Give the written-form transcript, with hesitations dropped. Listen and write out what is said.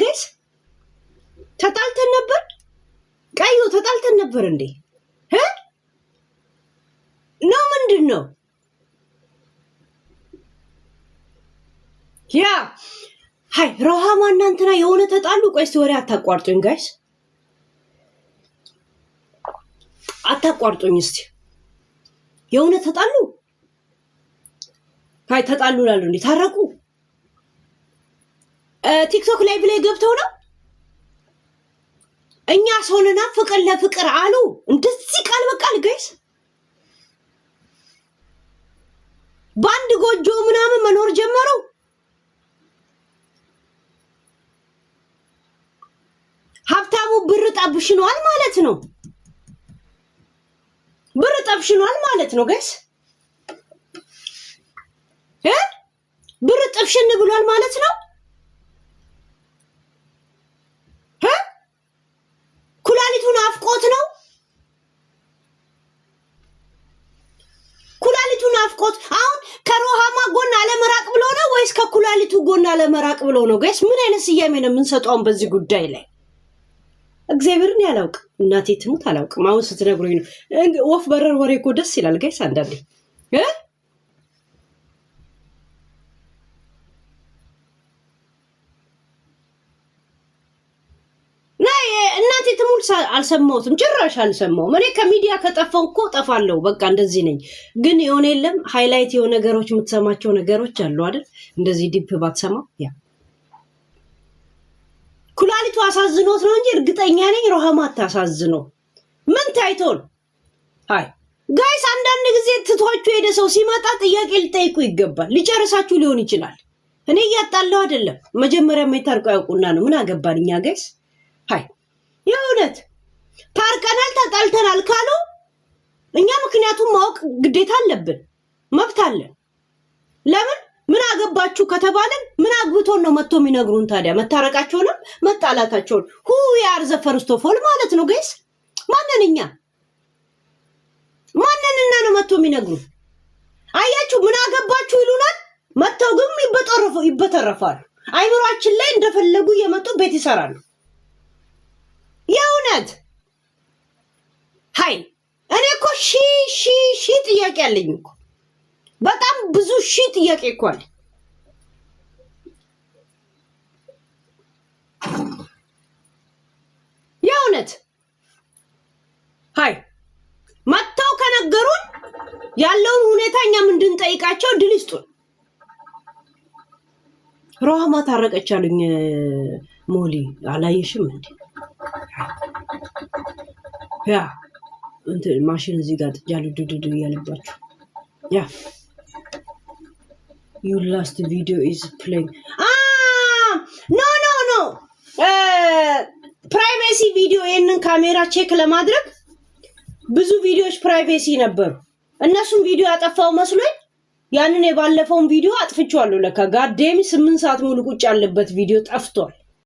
ጋይስ? ተጣልተን ነበር? ቀዩ ተጣልተን ነበር እንዴ? ነው ምንድነው? ያ ሃይ ሮሃማ እናንተና የሆነ ተጣሉ። ቆይስ ወሬ አታቋርጡኝ ጋይስ፣ አታቋርጡኝ እስቲ። የሆነ ተጣሉ። ሃይ ተጣሉ ላሉ እንዴ? ታረቁ? ቲክቶክ ላይ ብላይ ገብተው ነው እኛ ሰውንና ፍቅር ለፍቅር አሉ። እንደዚህ ቃል በቃል ጋይስ ባንድ ጎጆ ምናምን መኖር ጀመሩ። ሀብታሙ ብር ጠብሽኗል ማለት ነው። ብር ጠብሽኗል ማለት ነው ጋይስ። ብር ጠብሽን ብሏል ማለት ነው። ኩላሊቱን አፍቆት ነው። ኩላሊቱን አፍቆት አሁን ከሮሃማ ጎን አለመራቅ ብሎ ነው ወይስ ከኩላሊቱ ጎን አለመራቅ ብሎ ነው ጋይስ? ምን አይነት ስያሜ ነው የምንሰጠው በዚህ ጉዳይ ላይ? እግዚአብሔርን ያላውቅ እናቴ ትሙት አላውቅም። አሁን ስትነግሩኝ ነው። ወፍ በረር ወሬ እኮ ደስ ይላል ጋይስ አንዳንዴ እናቴ ትሙት አልሰማሁትም፣ ጭራሽ አልሰማሁም። እኔ ከሚዲያ ከጠፋው እኮ ጠፋለሁ፣ በቃ እንደዚህ ነኝ። ግን የሆነ የለም ሃይላይት የሆነ ነገሮች የምትሰማቸው ነገሮች አሉ አይደል? እንደዚህ ዲፕ ባትሰማው ያ ኩላሊቱ አሳዝኖት ነው እንጂ እርግጠኛ ነኝ ሮሃማ አታሳዝነው። ምን ታይቶን? ሃይ ጋይስ አንዳንድ ጊዜ ትቷችሁ ሄደ ሰው ሲመጣ ጥያቄ ልጠይቁ ይገባል። ሊጨርሳችሁ ሊሆን ይችላል። እኔ እያጣለው አይደለም። መጀመሪያ የማይታርቀው ያውቁና ነው። ምን አገባን እኛ ጋይስ? ሃይ የእውነት ታርቀናል ተጣልተናል ካሉ እኛ ምክንያቱም ማወቅ ግዴታ አለብን፣ መብት አለን። ለምን ምን አገባችሁ ከተባለን ምን አግብቶን ነው መጥቶ የሚነግሩን? ታዲያ መታረቃቸውንም መጣላታቸውን ሁ ያር ዘ ፈርስት ኦፍ ኦል ማለት ነው ጋይስ። ማንንና ነው መጥቶ የሚነግሩን? አያችሁ ምን አገባችሁ ይሉናል። መጥተው ግን ይበተረፋሉ። አይምሯችን ላይ እንደፈለጉ እየመጡ ቤት ይሰራሉ። የእውነት ሃይ እኔ እኮ ሺ ጥያቄ አለኝ እኮ በጣም ብዙ ጥያቄ እኮ አለ። የእውነት ሃይ መጥተው ከነገሩን ያለውን ሁኔታኛ ምንድን ጠይቃቸው ድል ይስጡን። ሮሃማ ታረቀች አሉኝ። ሞሊ አላየሽም እንዴ? ያ እንትን ማሽን እዚህ ጋር ጥጃሉ ድድድ እያለባችሁ ያ your last video is playing no ፕራይቬሲ ቪዲዮ ይሄንን ካሜራ ቼክ ለማድረግ ብዙ ቪዲዮዎች ፕራይቬሲ ነበሩ። እነሱም ቪዲዮ ያጠፋው መስሎኝ ያንን የባለፈውን ቪዲዮ አጥፍቻለሁ። ለካ ጋዴም 8 ሰዓት ሙሉ ቁጭ ያለበት ቪዲዮ ጠፍቷል።